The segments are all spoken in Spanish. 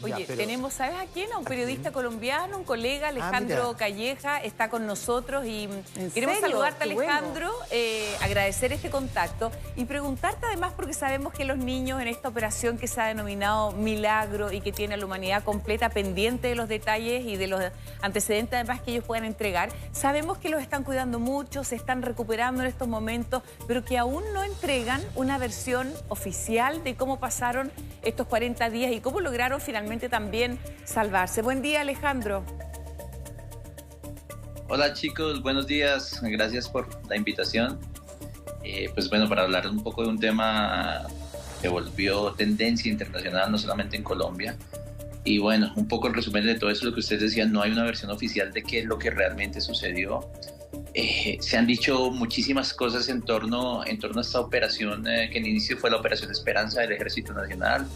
Oye, tenemos, ¿sabes a quién? A un periodista colombiano, un colega, Alejandro Calleja, está con nosotros y queremos saludarte, Alejandro, agradecer este contacto y preguntarte además, porque sabemos que los niños en esta operación que se ha denominado Milagro y que tiene a la humanidad completa pendiente de los detalles y de los antecedentes además que ellos puedan entregar, sabemos que los están cuidando mucho, se están recuperando en estos momentos, pero que aún no entregan una versión oficial de cómo pasaron estos 40 días y cómo lograron finalmente también salvarse. Buen día, Alejandro. Hola chicos, buenos días, gracias por la invitación. Pues bueno, para hablar un poco de un tema que volvió tendencia internacional, no solamente en Colombia. Y bueno, un poco el resumen de todo eso, lo que ustedes decían, no hay una versión oficial de qué es lo que realmente sucedió. Se han dicho muchísimas cosas en torno a esta operación que en inicio fue la Operación Esperanza del Ejército Nacional.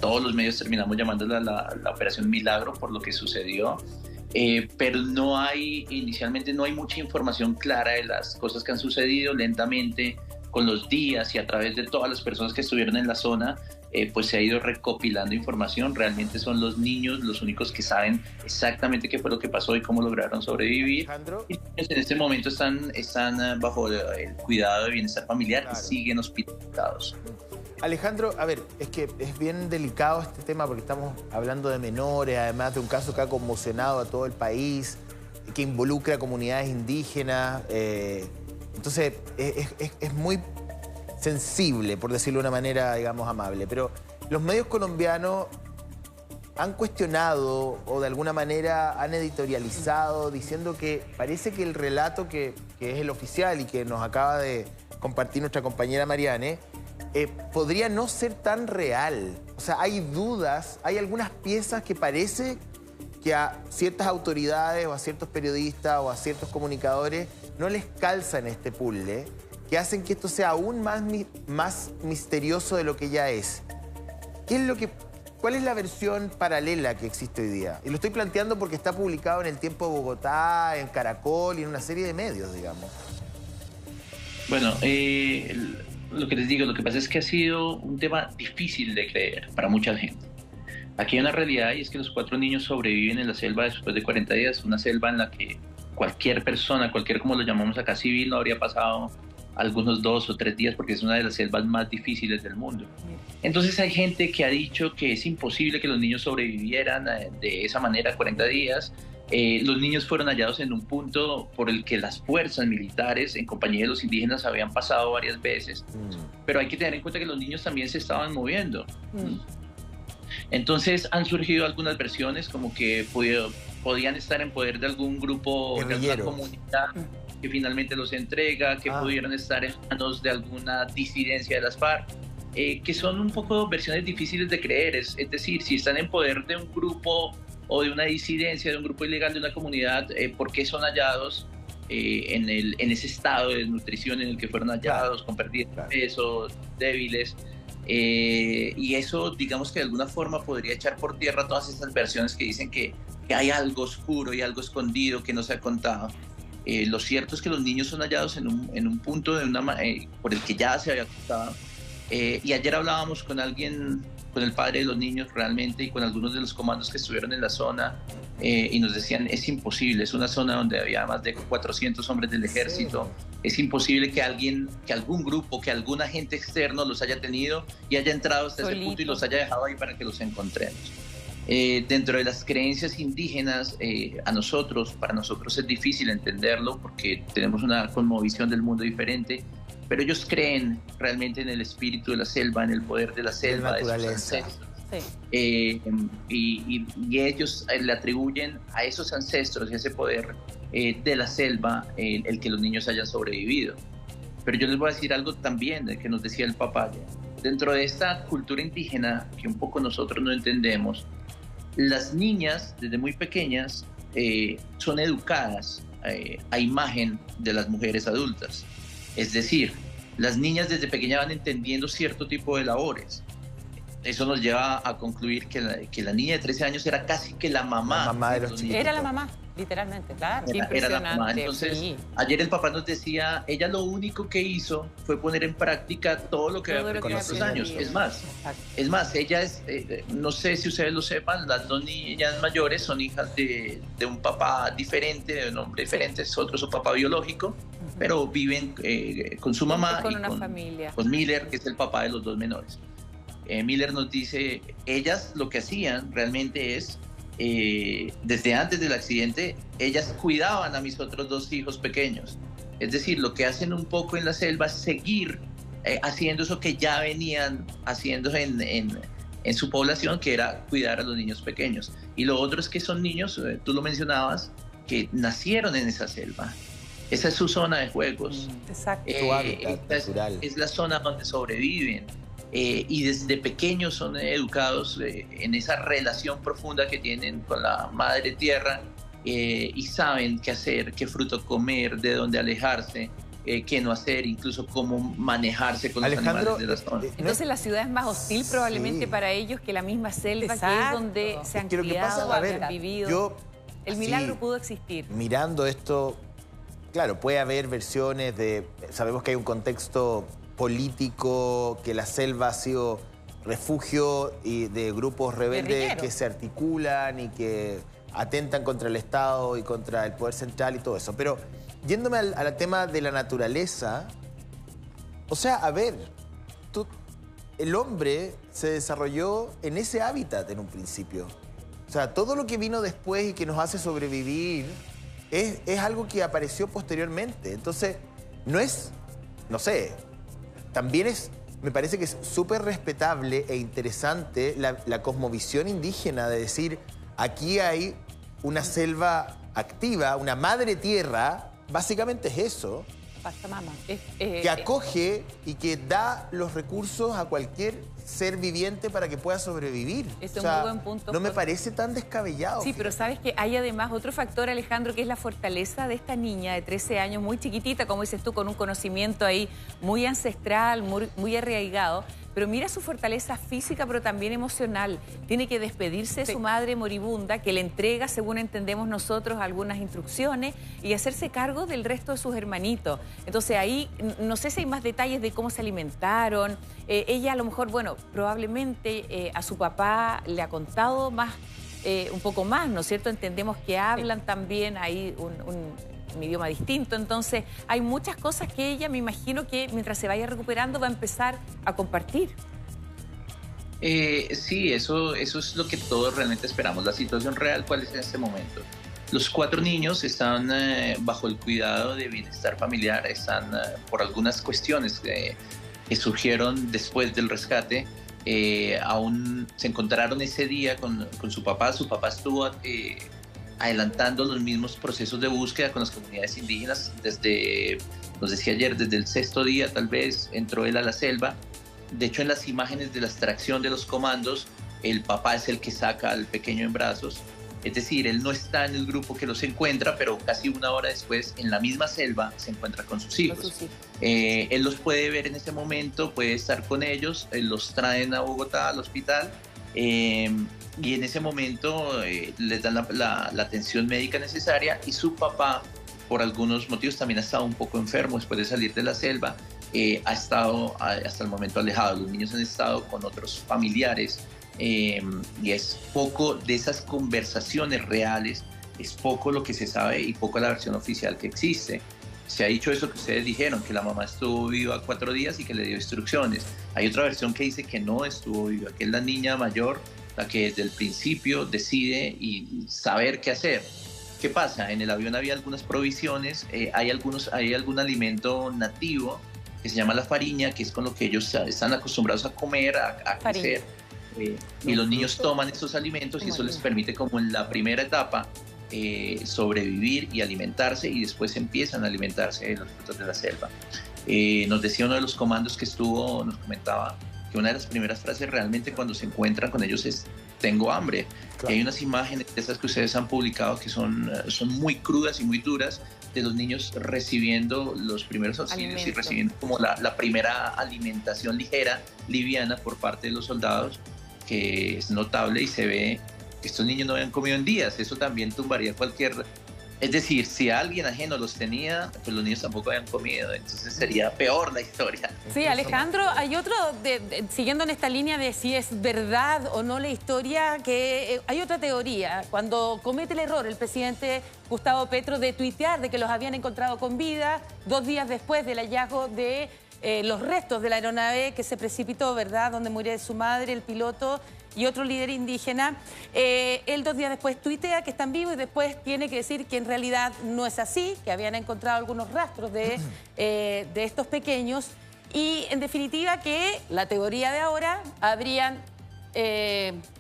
Todos los medios terminamos llamándola la Operación Milagro por lo que sucedió, pero inicialmente no hay mucha información clara de las cosas que han sucedido. Lentamente, con los días y a través de todas las personas que estuvieron en la zona, pues se ha ido recopilando información. Realmente son los niños los únicos que saben exactamente qué fue lo que pasó y cómo lograron sobrevivir. Alejandro. Y en este momento están bajo el cuidado de bienestar familiar, claro, y siguen hospitalizados. Alejandro, a ver, es que es bien delicado este tema porque estamos hablando de menores, además de un caso que ha conmocionado a todo el país, que involucra a comunidades indígenas. Entonces, es muy sensible, por decirlo de una manera, digamos, amable. Pero los medios colombianos han cuestionado o de alguna manera han editorializado diciendo que parece que el relato que es el oficial y que nos acaba de compartir nuestra compañera Mariane, podría no ser tan real. O sea, hay dudas, hay algunas piezas que parece que a ciertas autoridades o a ciertos periodistas o a ciertos comunicadores no les calzan este puzzle, que hacen que esto sea aún más misterioso de lo que ya es. ¿Cuál es la versión paralela que existe hoy día? Y lo estoy planteando porque está publicado en El Tiempo de Bogotá, en Caracol y en una serie de medios, digamos. Bueno, lo que les digo, lo que pasa es que ha sido un tema difícil de creer para mucha gente. Aquí hay una realidad y es que los 4 niños sobreviven en la selva después de 40 días, una selva en la que cualquier persona, como lo llamamos acá, civil, no habría pasado algunos 2 o 3 días porque es una de las selvas más difíciles del mundo. Entonces hay gente que ha dicho que es imposible que los niños sobrevivieran de esa manera 40 días. Los niños fueron hallados en un punto por el que las fuerzas militares en compañía de los indígenas habían pasado varias veces, pero hay que tener en cuenta que los niños también se estaban moviendo. Entonces han surgido algunas versiones como que podían estar en poder de algún grupo, de alguna comunidad que finalmente los entrega, que pudieron estar en manos de alguna disidencia de las FARC, que son un poco versiones difíciles de creer. Es decir, si están en poder de un grupo o de una disidencia, de un grupo ilegal de una comunidad, ¿por qué son hallados en ese estado de desnutrición en el que fueron hallados, con pérdida de peso, débiles? Y eso, digamos que de alguna forma podría echar por tierra todas estas versiones que dicen que hay algo oscuro y algo escondido que no se ha contado. Lo cierto es que los niños son hallados en un punto por el que ya se había contado. Y ayer hablábamos con alguien, con el padre de los niños realmente, y con algunos de los comandos que estuvieron en la zona, y nos decían, es imposible, es una zona donde había más de 400 hombres del ejército, es imposible que algún grupo, que algún agente externo los haya tenido y haya entrado hasta ese punto y los haya dejado ahí para que los encontremos. Dentro de las creencias indígenas, para nosotros es difícil entenderlo porque tenemos una cosmovisión del mundo diferente, pero ellos creen realmente en el espíritu de la selva, en el poder de la selva, de sus ancestros. Sí. Y ellos le atribuyen a esos ancestros y ese poder de la selva el que los niños hayan sobrevivido. Pero yo les voy a decir algo también que nos decía el papá. Dentro de esta cultura indígena que un poco nosotros no entendemos, las niñas desde muy pequeñas son educadas a imagen de las mujeres adultas. Es decir, las niñas desde pequeñas van entendiendo cierto tipo de labores. Eso nos lleva a concluir que la niña de 13 años era casi que la mamá de los niños. Era la mamá. Literalmente, claro. Era la mamá. Entonces, sí. Ayer el papá nos decía, ella lo único que hizo fue poner en práctica todo lo que había aprendido con los años. Es más, ella es, no sé si ustedes lo sepan, las dos niñas mayores son hijas de un papá diferente, de un hombre diferente, es otro su papá biológico, pero viven con su mamá y una familia. Con Miller, que es el papá de los dos menores. Miller nos dice, ellas lo que hacían realmente es, desde antes del accidente, ellas cuidaban a mis otros dos hijos pequeños. Es decir, lo que hacen un poco en la selva es seguir haciendo eso que ya venían haciendo en su población, que era cuidar a los niños pequeños. Y lo otro es que son niños, tú lo mencionabas, que nacieron en esa selva. Esa es su zona de juegos. Exacto. Es la zona donde sobreviven. Y desde pequeños son educados en esa relación profunda que tienen con la madre tierra, y saben qué hacer, qué fruto comer, de dónde alejarse, qué no hacer, incluso cómo manejarse con los animales de la zona. Entonces la ciudad es más hostil probablemente para ellos que la misma selva, que es donde se han criado, han vivido. El milagro pudo existir. Mirando esto, claro, puede haber versiones de... Sabemos que hay un contexto político, que la selva ha sido refugio de grupos rebeldes que se articulan y que atentan contra el Estado y contra el poder central y todo eso. Pero yéndome al tema de la naturaleza, o sea, a ver, el hombre se desarrolló en ese hábitat en un principio. O sea, todo lo que vino después y que nos hace sobrevivir es algo que apareció posteriormente. Entonces, no es, no sé... También me parece que es súper respetable e interesante la cosmovisión indígena de decir, aquí hay una selva activa, una madre tierra, básicamente es eso, que acoge y que da los recursos a cualquier ser viviente para que pueda sobrevivir. Esto es un muy buen punto. No me parece tan descabellado. Sí, pero sabes que hay además otro factor, Alejandro, que es la fortaleza de esta niña de 13 años, muy chiquitita, como dices tú, con un conocimiento ahí muy ancestral, muy arraigado. Pero mira su fortaleza física, pero también emocional. Tiene que despedirse de su madre moribunda, que le entrega, según entendemos nosotros, algunas instrucciones y hacerse cargo del resto de sus hermanitos. Entonces ahí, no sé si hay más detalles de cómo se alimentaron. Ella a lo mejor, bueno, probablemente a su papá le ha contado más, un poco más, ¿no es cierto? Entendemos que hablan también ahí un idioma distinto, entonces hay muchas cosas que ella, me imagino que mientras se vaya recuperando va a empezar a compartir. Sí, eso es lo que todos realmente esperamos. La situación real, ¿cuál es en este momento? Los 4 niños están bajo el cuidado de bienestar familiar, están por algunas cuestiones que surgieron después del rescate. Aún se encontraron ese día con su papá. Su papá estuvo adelantando los mismos procesos de búsqueda con las comunidades indígenas desde, nos decía ayer, desde el 6º día tal vez entró él a la selva. De hecho, en las imágenes de la extracción de los comandos, el papá es el que saca al pequeño en brazos. Es decir, él no está en el grupo que los encuentra, pero casi una hora después, en la misma selva, se encuentra con sus hijos. Él los puede ver en ese momento, puede estar con ellos, los traen a Bogotá, al hospital, y en ese momento les dan la atención médica necesaria, y su papá, por algunos motivos, también ha estado un poco enfermo después de salir de la selva. Ha estado hasta el momento alejado. Los niños han estado con otros familiares, y es poco de esas conversaciones reales, es poco lo que se sabe y poco la versión oficial que existe. Se ha dicho eso que ustedes dijeron, que la mamá estuvo viva 4 días y que le dio instrucciones. Hay otra versión que dice que no estuvo viva, que es la niña mayor la que desde el principio decide y saber qué hacer. ¿Qué pasa? En el avión había algunas provisiones, hay algún alimento nativo que se llama la fariña, que es con lo que ellos están acostumbrados a comer, a crecer. Y los niños toman esos alimentos y eso les permite, como en la primera etapa, sobrevivir y alimentarse, y después empiezan a alimentarse de los frutos de la selva. Nos decía uno de los comandos que estuvo, nos comentaba que una de las primeras frases realmente cuando se encuentran con ellos es "tengo hambre". Claro. Y hay unas imágenes de esas que ustedes han publicado que son muy crudas y muy duras, de los niños recibiendo los primeros auxilios y recibiendo como la primera alimentación ligera, liviana, por parte de los soldados, que es notable, y se ve que estos niños no habían comido en días. Eso también tumbaría cualquier Es decir, si alguien ajeno los tenía, pues los niños tampoco habían comido, entonces sería peor la historia. Sí, Alejandro, hay otro, siguiendo en esta línea de si es verdad o no la historia, que hay otra teoría. Cuando comete el error el presidente Gustavo Petro de tuitear de que los habían encontrado con vida 2 días después del hallazgo de los restos de la aeronave que se precipitó, ¿verdad?, donde murió su madre, el piloto y otro líder indígena. Él 2 días después tuitea que están vivos y después tiene que decir que en realidad no es así, que habían encontrado algunos rastros de estos pequeños y en definitiva que la teoría de ahora habrían,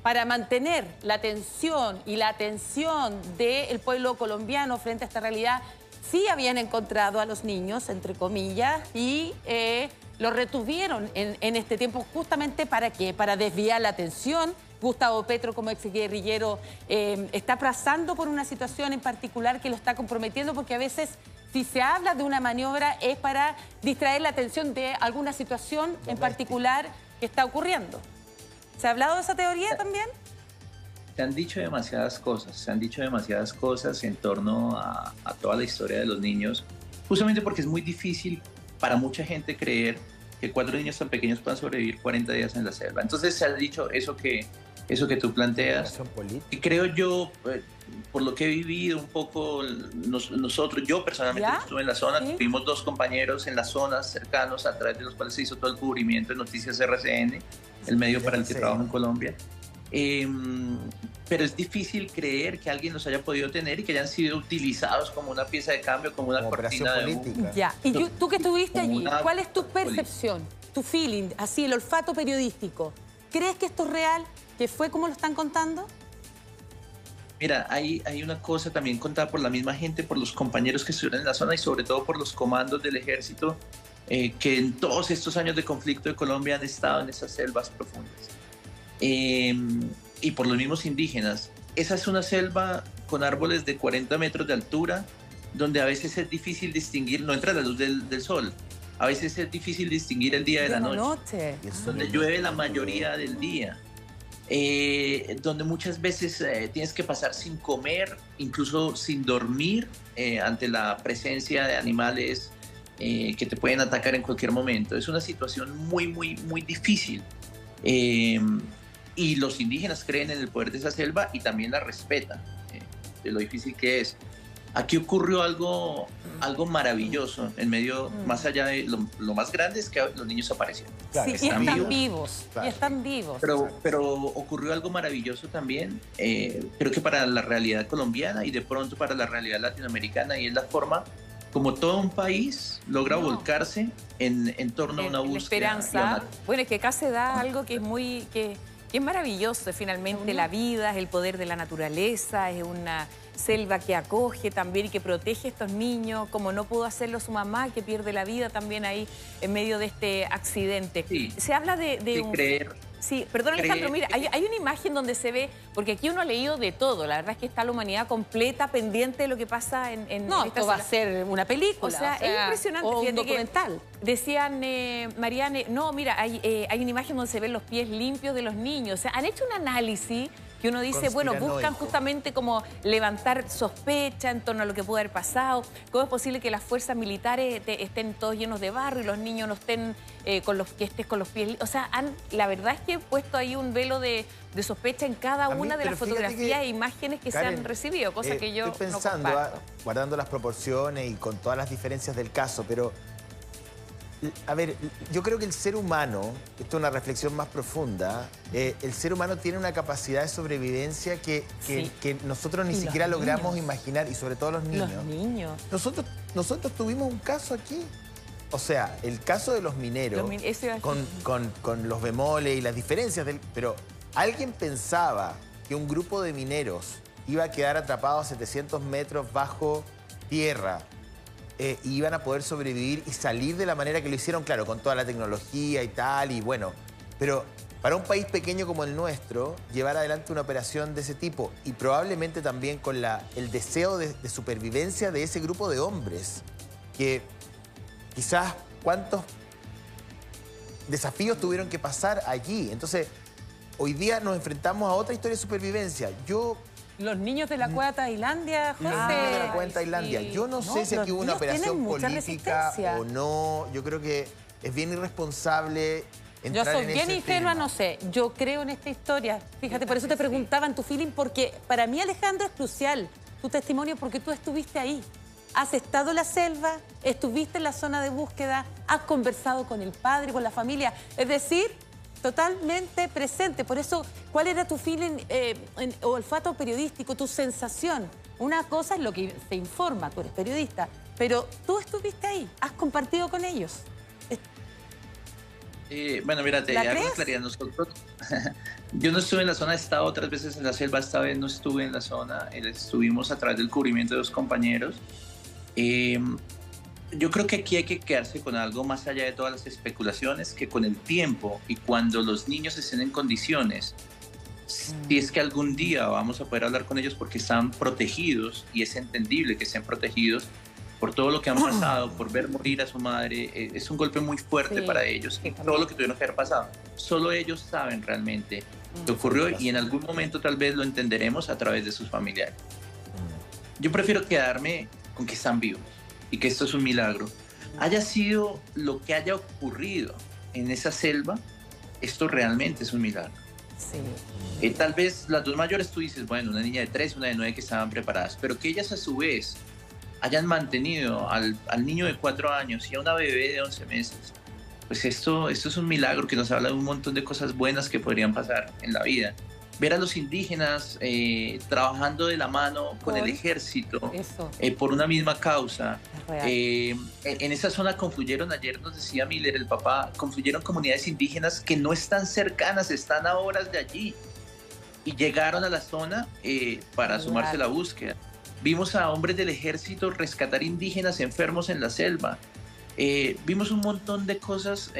para mantener la tensión y la atención del pueblo colombiano frente a esta realidad, sí habían encontrado a los niños, entre comillas, y los retuvieron en este tiempo justamente ¿para qué? Para desviar la atención. Gustavo Petro, como exguerrillero, está pasando por una situación en particular que lo está comprometiendo, porque a veces si se habla de una maniobra es para distraer la atención de alguna situación en particular que está ocurriendo. ¿Se ha hablado de esa teoría también? Se han dicho demasiadas cosas en torno a toda la historia de los niños, justamente porque es muy difícil para mucha gente creer que 4 niños tan pequeños puedan sobrevivir 40 días en la selva. Entonces se ha dicho eso que tú planteas. Y creo yo, por lo que he vivido un poco, nosotros, yo personalmente estuve en la zona, tuvimos 2 compañeros en las zonas cercanos a través de los cuales se hizo todo el cubrimiento de Noticias RCN, el medio para el que trabajo en Colombia. Pero es difícil creer que alguien los haya podido tener y que hayan sido utilizados como una pieza de cambio, como una cortina de humo. Ya. Y tú que estuviste allí, ¿cuál es tu percepción, tu feeling, así el olfato periodístico? ¿Crees que esto es real? ¿Que fue como lo están contando? Mira, hay una cosa también contada por la misma gente, por los compañeros que estuvieron en la zona y sobre todo por los comandos del ejército que en todos estos años de conflicto de Colombia han estado en esas selvas profundas. Y por los mismos indígenas. Esa es una selva con árboles de 40 metros de altura, donde a veces es difícil distinguir, no entra la luz del sol, a veces es difícil distinguir el día de la noche, donde llueve la mayoría del día, donde muchas veces tienes que pasar sin comer, incluso sin dormir, ante la presencia de animales que te pueden atacar en cualquier momento. Es una situación muy, muy, muy difícil. Y los indígenas creen en el poder de esa selva y también la respetan, de lo difícil que es. Aquí ocurrió algo maravilloso, en medio, más allá de lo más grande es que los niños aparecieron. Claro, sí, están vivos. Claro. Y están vivos. Pero ocurrió algo maravilloso también, creo que para la realidad colombiana y de pronto para la realidad latinoamericana, y es la forma como todo un país logra volcarse en torno a una búsqueda. Esperanza. Bueno, es que acá se da algo que es muy... que es maravilloso, finalmente, la vida, es el poder de la naturaleza, es una selva que acoge también y que protege a estos niños, como no pudo hacerlo su mamá, que pierde la vida también ahí en medio de este accidente. Sí. Se habla de un... creer. Sí, perdón Alejandro, mira, hay una imagen donde se ve, porque aquí uno ha leído de todo, la verdad es que está la humanidad completa, pendiente de lo que pasa en no, esto va a ser una película. O sea, es impresionante. O un documental. Decían, Mariane, no, mira, hay una imagen donde se ven los pies limpios de los niños. O sea, han hecho un análisis que uno dice, bueno, buscan justamente como levantar sospecha en torno a lo que pudo haber pasado. ¿Cómo es posible que las fuerzas militares estén todos llenos de barro y los niños no estén con los pies? O sea, la verdad es que he puesto ahí un velo de sospecha en cada una de las fotografías e imágenes que Karen, se han recibido, cosa que yo estoy pensando, no comparto. Guardando las proporciones y con todas las diferencias del caso, pero... A ver, yo creo que el ser humano, esto es una reflexión más profunda, el ser humano tiene una capacidad de sobrevivencia que nosotros ni siquiera logramos imaginar, y sobre todo los niños. Los niños. Nosotros tuvimos un caso aquí, o sea, el caso de los mineros, con los bemoles y las diferencias, pero ¿alguien pensaba que un grupo de mineros iba a quedar atrapado a 700 metros bajo tierra? Y iban a poder sobrevivir y salir de la manera que lo hicieron, claro, con toda la tecnología y tal, y bueno. Pero para un país pequeño como el nuestro, llevar adelante una operación de ese tipo y probablemente también con el deseo de supervivencia de ese grupo de hombres, que quizás cuántos desafíos tuvieron que pasar allí. Entonces, hoy día nos enfrentamos a otra historia de supervivencia. Los niños de la cueva de Tailandia, José. Los niños de la cueva de Tailandia. Sí. Yo no sé si aquí hubo una operación política o no. Yo creo que es bien irresponsable entrar Yo soy en bien ese ingenua, tema. no sé. Yo creo en esta historia. Fíjate, por eso te preguntaba en tu feeling, porque para mí, Alejandro, es crucial tu testimonio, porque tú estuviste ahí. Has estado en la selva, estuviste en la zona de búsqueda, has conversado con el padre, con la familia. Es decir, totalmente presente. Por eso, ¿cuál era tu feeling o olfato periodístico, tu sensación? Una cosa es lo que se informa, tú eres periodista, pero tú estuviste ahí, has compartido con ellos. Bueno, mira, te hago claridad. Nosotros, yo no estuve en la zona, he estado otras veces en la selva, esta vez no estuve en la zona, estuvimos a través del cubrimiento de 2 compañeros. Yo creo que aquí hay que quedarse con algo más allá de todas las especulaciones, que con el tiempo y cuando los niños estén en condiciones, si es que algún día vamos a poder hablar con ellos porque están protegidos, y es entendible que estén protegidos por todo lo que han pasado, por ver morir a su madre, es un golpe muy fuerte para ellos, y todo lo que tuvieron que haber pasado. Solo ellos saben realmente qué ocurrió, y en algún momento tal vez lo entenderemos a través de sus familiares. Yo prefiero quedarme con que están vivos y que esto es un milagro. Haya sido lo que haya ocurrido en esa selva, esto realmente es un milagro. Sí. Tal vez las 2 mayores tú dices, bueno, una niña de 3, una de 9 que estaban preparadas, pero que ellas a su vez hayan mantenido al niño de 4 años y a una bebé de 11 meses, pues esto es un milagro que nos habla de un montón de cosas buenas que podrían pasar en la vida. Ver a los indígenas trabajando de la mano con el ejército por una misma causa. En esa zona confluyeron, ayer nos decía Miller, el papá, confluyeron comunidades indígenas que no están cercanas, están a horas de allí, y llegaron a la zona para sumarse a la búsqueda. Vimos a hombres del ejército rescatar indígenas enfermos en la selva. Vimos un montón de cosas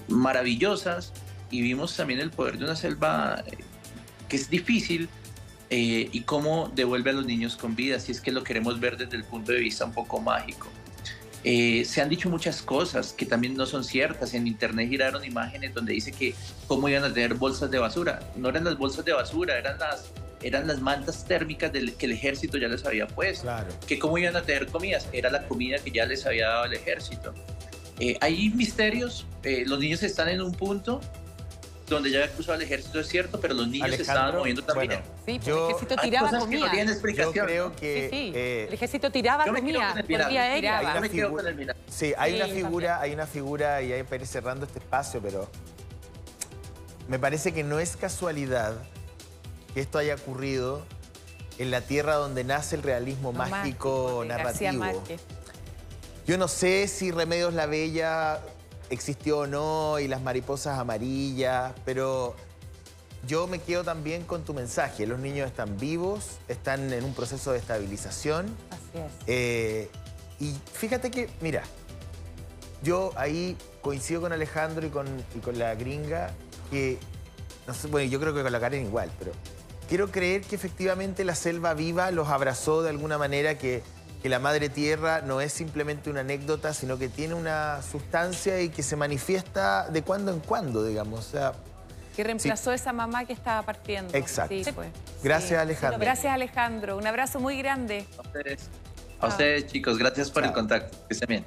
maravillosas, y vimos también el poder de una selva que es difícil, y cómo devuelve a los niños con vida, si es que lo queremos ver desde el punto de vista un poco mágico. Se han dicho muchas cosas que también no son ciertas. En internet giraron imágenes donde dice que cómo iban a tener bolsas de basura. No eran las bolsas de basura, eran las mantas térmicas que el ejército ya les había puesto. Claro. Que cómo iban a tener comidas, era la comida que ya les había dado el ejército. Hay misterios, los niños están en un punto donde ya había cruzado el ejército, es cierto, pero los niños se estaban moviendo también. Bueno, sí, el ejército tiraba comida. No tienen explicación. Yo creo que... el ejército tiraba comida por vía aérea. Yo me quedo con el milagro. Sí, hay una figura, y ahí para ir cerrando este espacio, pero me parece que no es casualidad que esto haya ocurrido en la tierra donde nace el realismo mágico narrativo. Yo no sé si Remedios la Bella existió o no, y las mariposas amarillas, pero yo me quedo también con tu mensaje. Los niños están vivos, están en un proceso de estabilización. Así es. Y fíjate que, mira, yo ahí coincido con Alejandro y con la gringa, que, no sé, bueno, yo creo que con la Karen igual, pero quiero creer que efectivamente la selva viva los abrazó de alguna manera, que la madre tierra no es simplemente una anécdota, sino que tiene una sustancia y que se manifiesta de cuando en cuando, digamos. O sea, que reemplazó a esa mamá que estaba partiendo. Exacto. Sí, pues. Gracias, Alejandro. Gracias, Alejandro. Un abrazo muy grande. A ustedes, chicos. Gracias por el contacto. Que estén bien.